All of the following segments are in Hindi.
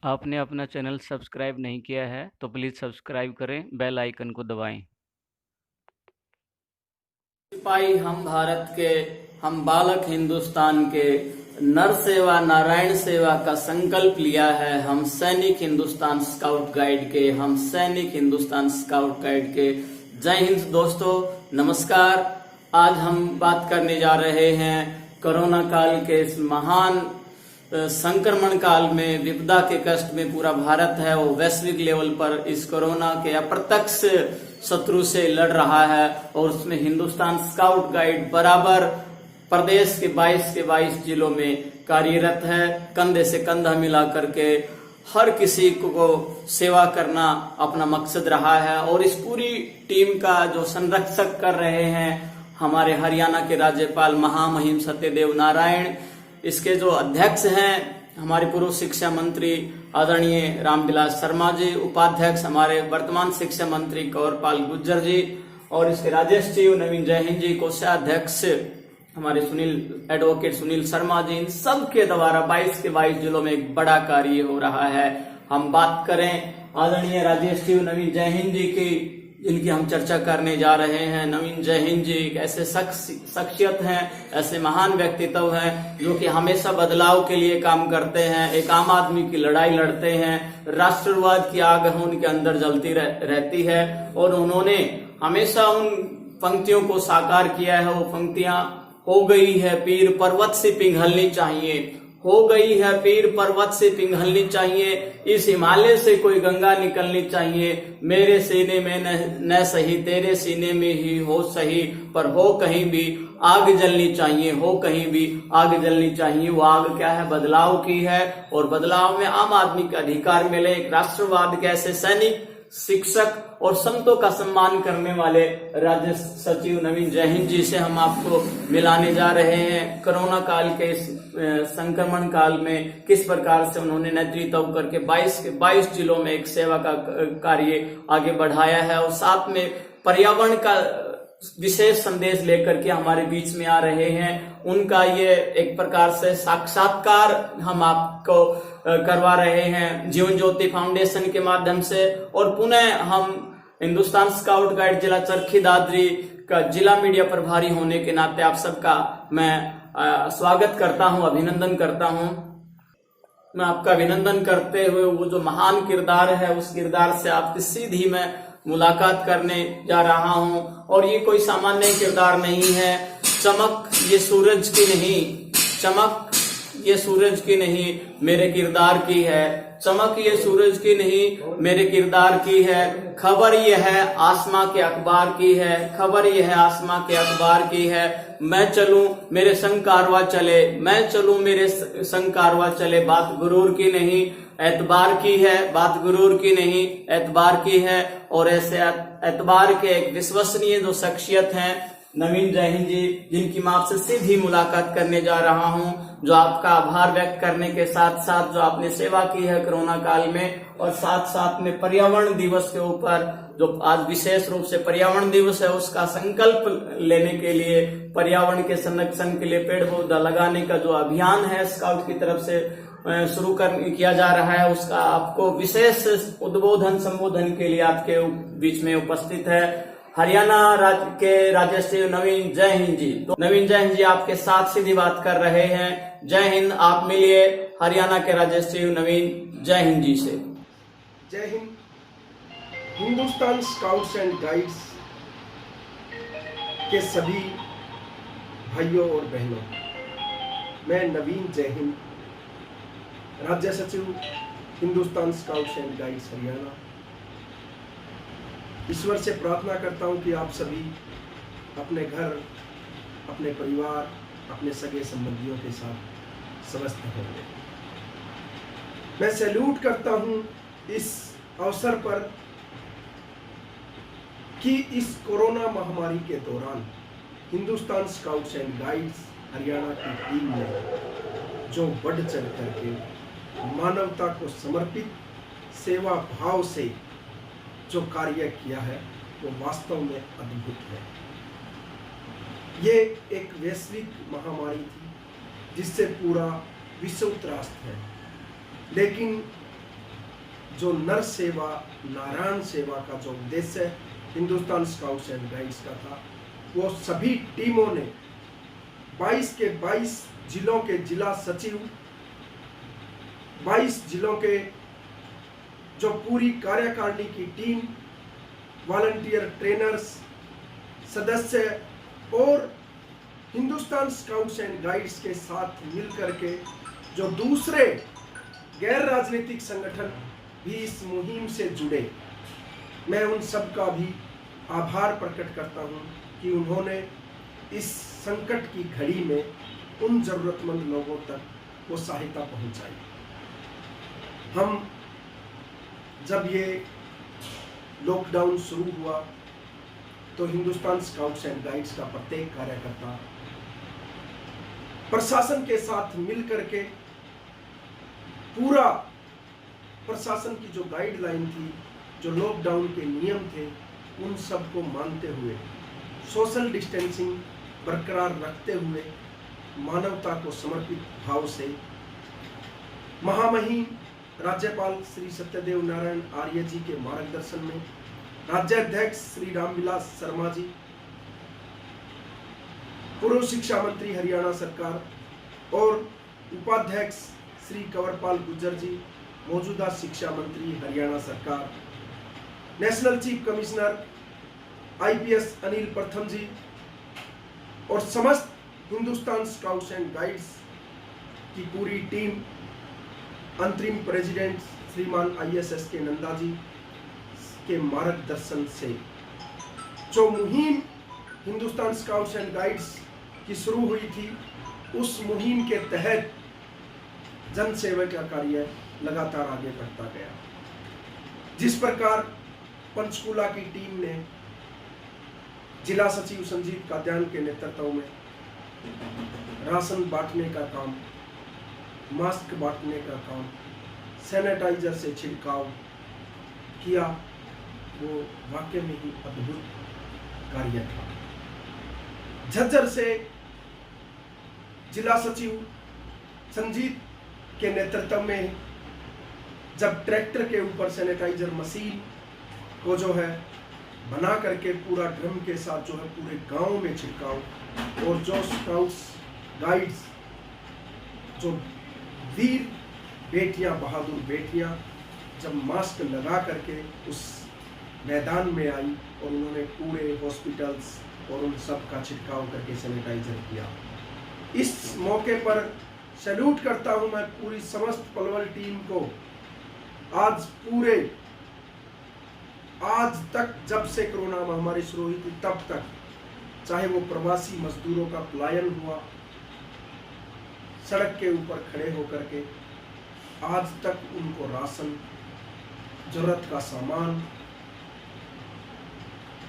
आपने अपना चैनल सब्सक्राइब नहीं किया है तो प्लीज़ सब्सक्राइब करें, बेल आइकन को दबाएं। सिपाही हम भारत के, हम बालक हिंदुस्तान के, नर सेवा नारायण सेवा का संकल्प लिया है। हम सैनिक हिंदुस्तान स्काउट गाइड के, हम सैनिक हिंदुस्तान स्काउट गाइड के। जय हिंद दोस्तों, नमस्कार। आज हम बात करने जा रहे हैं कोरोना काल के इस महान संक्रमण काल में, विपदा के कष्ट में पूरा भारत है वो वैश्विक लेवल पर इस कोरोना के अप्रत्यक्ष शत्रु से लड़ रहा है। और उसमें हिंदुस्तान स्काउट गाइड बराबर प्रदेश के 22 जिलों में कार्यरत है। कंधे से कंधा मिला करके हर किसी को सेवा करना अपना मकसद रहा है। और इस पूरी टीम का जो संरक्षक कर रहे हैं हमारे हरियाणा के राज्यपाल महामहिम सत्यदेव नारायण। इसके जो अध्यक्ष हैं हमारे पूर्व शिक्षा मंत्री आदरणीय रामविलास शर्मा जी, उपाध्यक्ष हमारे वर्तमान शिक्षा मंत्री कौरपाल गुज्जर जी, और इसके राजेश जी, नवीन जयहिंद जी, कोषाध्यक्ष हमारे एडवोकेट सुनील शर्मा जी। इन सब के द्वारा 22 के 22 जिलों में एक बड़ा कार्य हो रहा है। हम बात करें आदरणीय राजेश जी, नवीन जयहिंद जी की, जिनकी हम चर्चा करने जा रहे हैं। नवीन जयहिंद जी एक ऐसे शख्सियत हैं, ऐसे महान व्यक्तित्व हैं जो कि हमेशा बदलाव के लिए काम करते हैं, एक आम आदमी की लड़ाई लड़ते हैं। राष्ट्रवाद की आग उनके अंदर जलती रहती है और उन्होंने हमेशा उन पंक्तियों को साकार किया है। वो पंक्तियां हो गई है पीर पर्वत से पिघलनी चाहिए, हो गई है पीर पर्वत से पिघलनी चाहिए, इस हिमालय से कोई गंगा निकलनी चाहिए। मेरे सीने में न सही तेरे सीने में ही हो सही, पर हो कहीं भी आग जलनी चाहिए, हो कहीं भी आग जलनी चाहिए। वो आग क्या है? बदलाव की है। और बदलाव में आम आदमी का अधिकार मिले, एक राष्ट्रवाद के ऐसे सैनिक, शिक्षक और संतों का सम्मान करने वाले राज्य सचिव नवीन जयहिंद जी से हम आपको मिलाने जा रहे हैं। कोरोना काल के इस संक्रमण काल में किस प्रकार से उन्होंने नेतृत्व करके 22 के 22 जिलों में एक सेवा का कार्य आगे बढ़ाया है। और साथ में पर्यावरण का विशेष संदेश लेकर के हमारे बीच में आ रहे हैं। उनका ये एक प्रकार से साक्षात्कार हम आपको करवा रहे हैं जीवन ज्योति फाउंडेशन के माध्यम से। और पुनः हम हिंदुस्तान स्काउट गाइड जिला चरखी दादरी का जिला मीडिया प्रभारी होने के नाते आप सबका मैं स्वागत करता हूं, अभिनंदन करता हूं। मैं आपका अभिनंदन करते हुए वो जो महान किरदार है उस किरदार से आपकी सीधी मैं मुलाकात करने जा रहा हूं। और ये कोई सामान्य किरदार नहीं है। चमक ये सूरज की नहीं, चमक ये सूरज की नहीं मेरे किरदार की है, चमक ये सूरज की नहीं मेरे किरदार की है। खबर ये है आसमां के अखबार की है, खबर ये है आसमां के अखबार की है। मैं चलूं मेरे संग कारवा चले, मैं चलूं मेरे संग कारवा चले। बात गुरूर की नहीं एतबार की है, बात गुरूर की नहीं एतबार की है। और ऐसे एतबार के एक विश्वसनीय जो शख्सियत हैं नवीन जयहिंद जी, जिनकी मैं आपसे सीधी मुलाकात करने जा रहा हूं, जो आपका आभार व्यक्त करने के साथ साथ जो आपने सेवा की है कोरोना काल में, और साथ साथ में पर्यावरण दिवस के ऊपर जो आज विशेष रूप से पर्यावरण दिवस है उसका संकल्प लेने के लिए, पर्यावरण के संरक्षण के लिए पेड़ पौधा लगाने का जो अभियान है स्काउट की तरफ से शुरू किया जा रहा है, उसका आपको विशेष उद्बोधन संबोधन के लिए आपके बीच में उपस्थित है हरियाणा राज्य के राज्यश्री नवीन जयहिंद जी। तो नवीन जयहिंद जी आपके साथ सीधी बात कर रहे हैं। जय हिंद। आप मिलिए हरियाणा के राज्यश्री नवीन जयहिंद जी से। जय Hind. Hindustan scouts and guides के सभी भाइयों और बहनों, मैं नवीन जयहिंद, राज्य सचिव Hindustan scouts and guides Haryana, ईश्वर से प्रार्थना करता हूं कि आप सभी अपने घर, अपने परिवार, अपने सगे संबंधियों के साथ स्वस्थ होंगे। मैं सैल्यूट करता हूं इस अवसर पर कि इस कोरोना महामारी के दौरान Hindustan scouts and guides Haryana की टीम ने जो बढ़ चढ़ करके मानवता को समर्पित सेवा भाव से जो कार्य किया है वो वास्तव में अद्भुत है। ये एक वैश्विक महामारी थी जिससे पूरा विश्व त्रस्त है, लेकिन जो नर सेवा नारायण सेवा का जो उद्देश्य हिंदुस्तान स्काउट्स एंड गाइड्स का था, वो सभी टीमों ने 22 के 22 जिलों के जिला सचिव, 22 जिलों के जो पूरी कार्यकारिणी की टीम, वॉलंटियर ट्रेनर्स, सदस्य और हिंदुस्तान स्काउट्स एंड गाइड्स के साथ मिलकर के जो दूसरे गैर राजनीतिक संगठन भी इस मुहिम से जुड़े, मैं उन सब का भी आभार प्रकट करता हूं कि उन्होंने इस संकट की घड़ी में उन जरूरतमंद लोगों तक वो सहायता पहुंचाई। हम जब ये लॉकडाउन शुरू हुआ तो हिंदुस्तान स्काउट्स एंड गाइड्स का प्रत्येक कार्यकर्ता प्रशासन के साथ मिलकर के पूरा प्रशासन की जो गाइडलाइन थी, जो लॉकडाउन के नियम थे, उन सब को मानते हुए, सोशल डिस्टेंसिंग बरकरार रखते हुए, मानवता को समर्पित भाव से महामहिम राज्यपाल श्री सत्यदेव नारायण आर्य जी के मार्गदर्शन में राज्याध्यक्ष श्री रामविलास शर्मा जी, पूर्व शिक्षा मंत्री हरियाणा सरकार और उपाध्यक्ष श्री कंवरपाल गुर्जर जी, मौजूदा शिक्षा मंत्री हरियाणा सरकार, national chief commissioner IPS Anil प्रथम जी और समस्त हिंदुस्तान स्काउट्स एंड गाइड्स की पूरी टीम, अंतरिम प्रेसिडेंट श्रीमान आईएसएस के नंदा जी के मार्गदर्शन से जो मुहिम हिंदुस्तान स्काउट्स एंड गाइड्स की शुरू हुई थी, उस मुहिम के तहत जन सेवा का कार्य लगातार आगे बढ़ता गया। जिस प्रकार पंचकूला की टीम ने जिला सचिव संजीव काद्यान के नेतृत्व में राशन बांटने का काम, मास्क बांटने का काम, सैनिटाइजर से छिड़काव किया, वो वाकई में ही अद्भुत कार्य था। झज्जर से जिला सचिव संजीत के नेतृत्व में जब ट्रैक्टर के ऊपर सैनिटाइजर मशीन को जो है बना करके पूरा ड्रम के साथ जो है पूरे गांव में छिड़काव, और जो स्काउट्स गाइड्स, जो वीर बेटियां, बहादुर बेटियां जब मास्क लगा करके उस मैदान में आई और उन्होंने पूरे हॉस्पिटल्स और उन सब का छिड़काव करके सैनिटाइजर किया। इस मौके पर सैल्यूट करता हूं मैं पूरी समस्त पलवल टीम को। आज तक जब से कोरोना महामारी शुरू हुई थी तब तक, चाहे वो प्रवासी मजदूरों का पलायन हुआ, सड़क के ऊपर खड़े होकर के, आज तक उनको राशन, जरूरत का सामान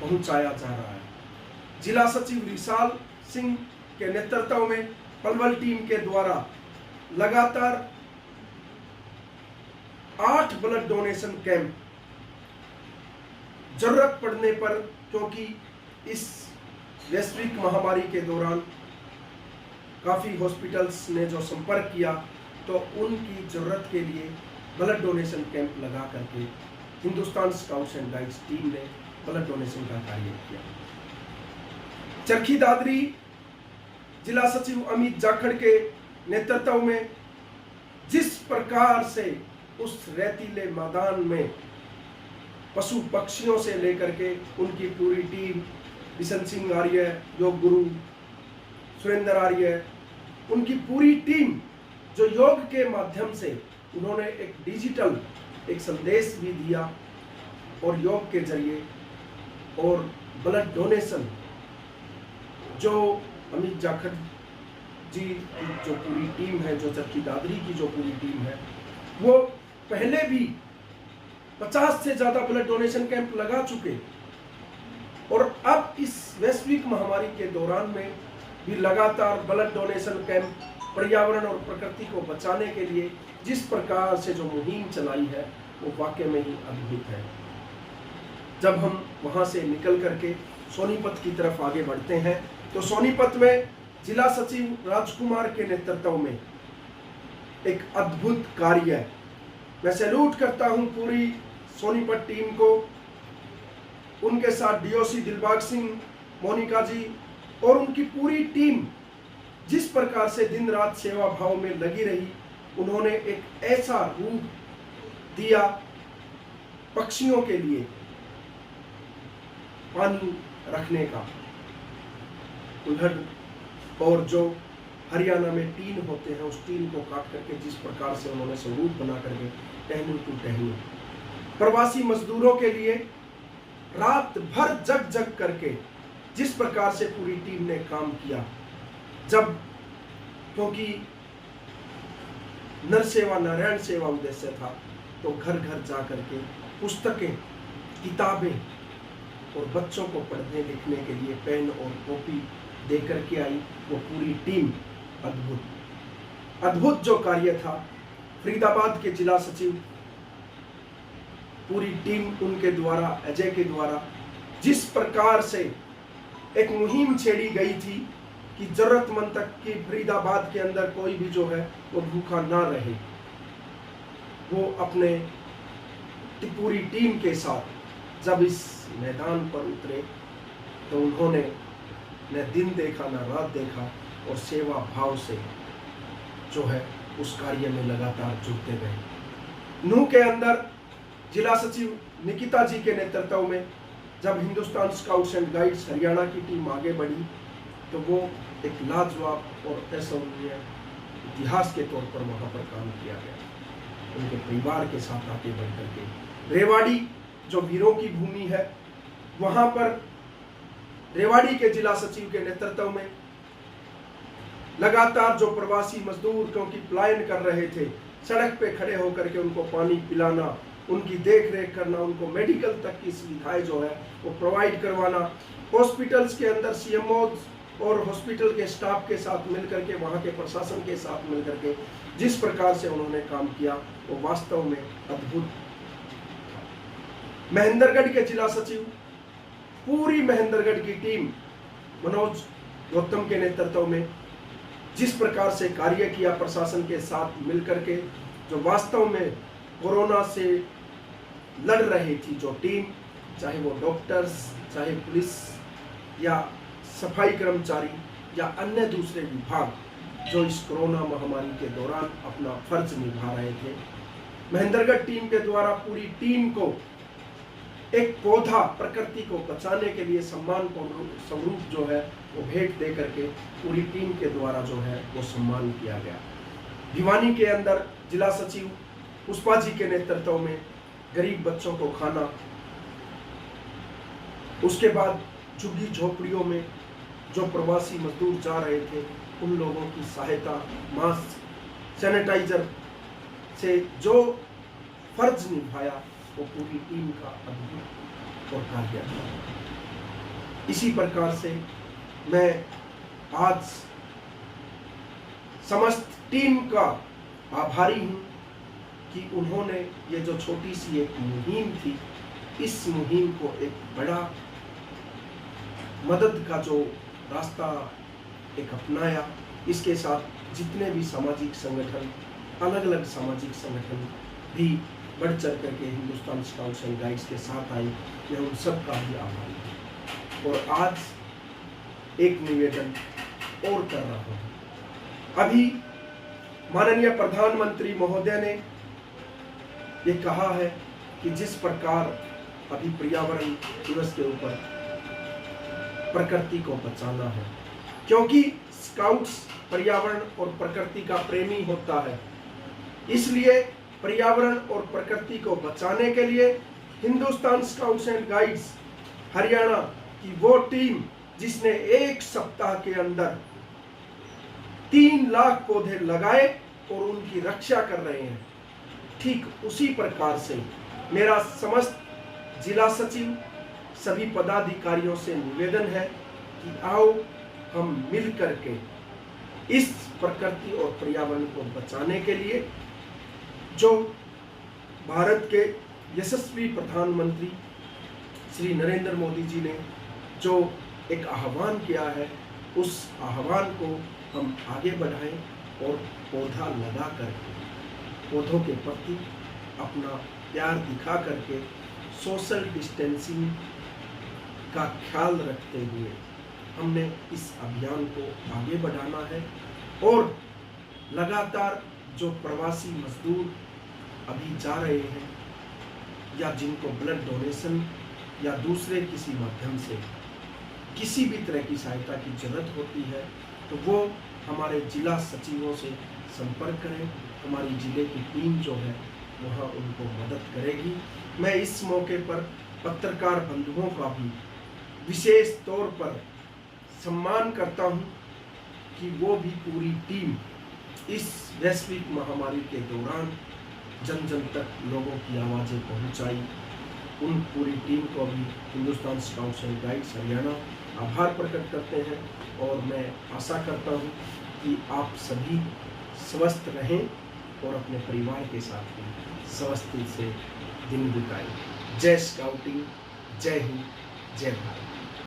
पहुंचाया जा रहा है। जिला सचिव विशाल सिंह के नेतृत्व में पलवल टीम के द्वारा लगातार 8 ब्लड डोनेशन कैंप जरूरत पड़ने पर, क्योंकि इस वैश्विक महामारी के दौरान काफी हॉस्पिटल्स ने जो संपर्क किया तो उनकी जरूरत के लिए ब्लड डोनेशन कैंप लगा करके Hindustan scouts and guides team ने ब्लड डोनेशन का कार्य किया। चरखी दादरी जिला सचिव अमित जाखड़ के नेतृत्व में जिस प्रकार से उस रेतीले मैदान में पशु पक्षियों से लेकर के उनकी पूरी टीम, बिशन सिंह आर्य, योग गुरु सुरेंद्र आर्य, उनकी पूरी टीम जो योग के माध्यम से उन्होंने एक डिजिटल एक संदेश भी दिया और योग के जरिए और ब्लड डोनेशन, जो अमित जाखड़ जी की जो पूरी टीम है, जो चरखी दादरी की जो पूरी टीम है, वो पहले भी 50 से ज्यादा ब्लड डोनेशन कैंप लगा चुके और अब इस वैश्विक महामारी के दौरान में भी लगातार ब्लड डोनेशन कैंप पर्यावरण और प्रकृति को बचाने के लिए जिस प्रकार से जो मुहिम चलाई है वो वाकई में ही अद्भुत है। जब हम वहां से निकल करके सोनीपत की तरफ आगे बढ़ते हैं तो सोनीपत में जिला सचिव राजकुमार के नेतृत्व में एक अद्भुत कार्य मैं सैल्यूट करता हूं पूरी सोनीपत टीम को, उनके साथ डीओसी दिलबाग सिंह, मोनिका जी और उनकी पूरी टीम जिस प्रकार से दिन रात सेवा भाव में लगी रही। उन्होंने एक ऐसा रूप दिया पक्षियों के लिए पानी रखने का, उधर और जो हरियाणा में टीन होते हैं उस टीन को काट करके जिस प्रकार से उन्होंने स्वरूप बना करके टहनी टू टहनी प्रवासी मजदूरों के लिए रात भर जग जग करके जिस प्रकार से पूरी टीम ने काम किया। जब क्योंकि नर सेवा नारायण सेवा उद्देश्य था, तो घर घर जा करके पुस्तकें, किताबें और बच्चों को पढ़ने लिखने के लिए पेन और कॉपी दे करके आई वो पूरी टीम। अद्भुत जो कार्य था, फरीदाबाद के जिला सचिव पूरी टीम उनके द्वारा, अजय के द्वारा जिस प्रकार से एक मुहिम छेड़ी गई थी कि जरूरतमंद तक कि फरीदाबाद के अंदर कोई भी जो है वो भूखा ना रहे, वो अपने पूरी टीम के साथ जब इस मैदान पर उतरे तो उन्होंने न दिन देखा न रात देखा और सेवा भाव से जो है उस कार्य में लगातार जुटते गए। नूह के अंदर जिला सचिव निकिता जी के नेतृत्व में जब Hindustan scouts and guides Haryana की टीम आगे बढ़ी तो वो एक लाजवाब और असामान्य इतिहास के तौर पर वहां पर काम किया गया। उनके परिवार के साथ आगे बढ़ करके रेवाड़ी जो वीरों की भूमि है, वहां पर रेवाड़ी के जिला सचिव के नेतृत्व में लगातार जो प्रवासी मजदूर क्योंकि पलायन कर रहे थे, सड़क पे खड़े होकर के उनको पानी पिलाना, उनकी देख रेख करना, उनको मेडिकल तक की सुविधाएं जो है वो प्रोवाइड करवाना, हॉस्पिटल्स के अंदर सीएमओ और हॉस्पिटल के स्टाफ के साथ मिलकर के, वहाँ के प्रशासन के साथ मिलकर के जिस प्रकार से उन्होंने काम किया वो वास्तव में अद्भुत। महेंद्रगढ़ के जिला सचिव, पूरी महेंद्रगढ़ की टीम मनोज गौतम के नेतृत्व में जिस प्रकार से कार्य किया प्रशासन के साथ मिलकर के, जो वास्तव में कोरोना से लड़ रही थी जो टीम, चाहे वो डॉक्टर्स, चाहे पुलिस या सफाई कर्मचारी या अन्य दूसरे विभाग जो इस कोरोना महामारी के दौरान अपना फर्ज निभा रहे थे, महेंद्रगढ़ टीम के द्वारा पूरी टीम को एक पौधा प्रकृति को बचाने के लिए सम्मान स्वरूप जो है वो भेंट दे करके पूरी टीम के द्वारा जो है वो सम्मान किया गया। भिवानी के अंदर जिला सचिव पुष्पा जी के नेतृत्व में गरीब बच्चों को खाना, उसके बाद झुग्गी झोपड़ियों में जो प्रवासी मजदूर जा रहे थे उन लोगों की सहायता, मास्क, सैनिटाइजर से जो फर्ज निभाया वो पूरी टीम का अद्भुत और कार्य था। इसी प्रकार से मैं आज समस्त टीम का आभारी हूं कि उन्होंने ये जो छोटी सी एक मुहिम थी, इस मुहिम को एक बड़ा मदद का जो रास्ता एक अपनाया। इसके साथ जितने भी सामाजिक संगठन, अलग अलग सामाजिक संगठन भी बढ़ चढ़ करके हिंदुस्तान स्काउट्स एंड गाइड्स के साथ आई, मैं उन सब का भी आभारी हूँ। और आज एक निवेदन और कर रहा हूँ। अभी माननीय प्रधानमंत्री महोदय ने ये कहा है कि जिस प्रकार अभी पर्यावरण दिवस के ऊपर प्रकृति को बचाना है, क्योंकि स्काउट्स पर्यावरण और प्रकृति का प्रेमी होता है, इसलिए पर्यावरण और प्रकृति को बचाने के लिए Hindustan scouts and guides Haryana की वो टीम जिसने एक सप्ताह के अंदर 3 लाख पौधे लगाए और उनकी रक्षा कर रहे हैं, ठीक उसी प्रकार से मेरा समस्त जिला सचिव सभी पदाधिकारियों से निवेदन है कि आओ हम मिल करके इस प्रकृति और पर्यावरण को बचाने के लिए जो भारत के यशस्वी प्रधानमंत्री श्री नरेंद्र मोदी जी ने जो एक आह्वान किया है, उस आह्वान को हम आगे बढ़ाएं और पौधा लगा कर पौधों के प्रति अपना प्यार दिखा करके सोशल डिस्टेंसिंग का ख्याल रखते हुए हमने इस अभियान को आगे बढ़ाना है और लगातार जो प्रवासी मजदूर अभी जा रहे हैं या जिनको ब्लड डोनेशन या दूसरे किसी माध्यम से किसी भी तरह की सहायता की जरूरत होती है तो वो हमारे जिला सचिवों से संपर्क करें। हमारी जिले की टीम जो है वहाँ उनको मदद करेगी। मैं इस मौके पर पत्रकार बंधुओं का भी विशेष तौर पर सम्मान करता हूँ कि वो भी पूरी टीम इस वैश्विक महामारी के दौरान जन जन तक लोगों की आवाज़ें पहुँचाई। उन पूरी टीम को भी Hindustan scouts and guides Haryana आभार प्रकट करते हैं और मैं आशा करता हूँ कि आप सभी स्वस्थ रहें और अपने परिवार के साथ भी स्वस्थ से दिन बिताएं। जय स्काउटिंग, जय हिंद, जय भारत।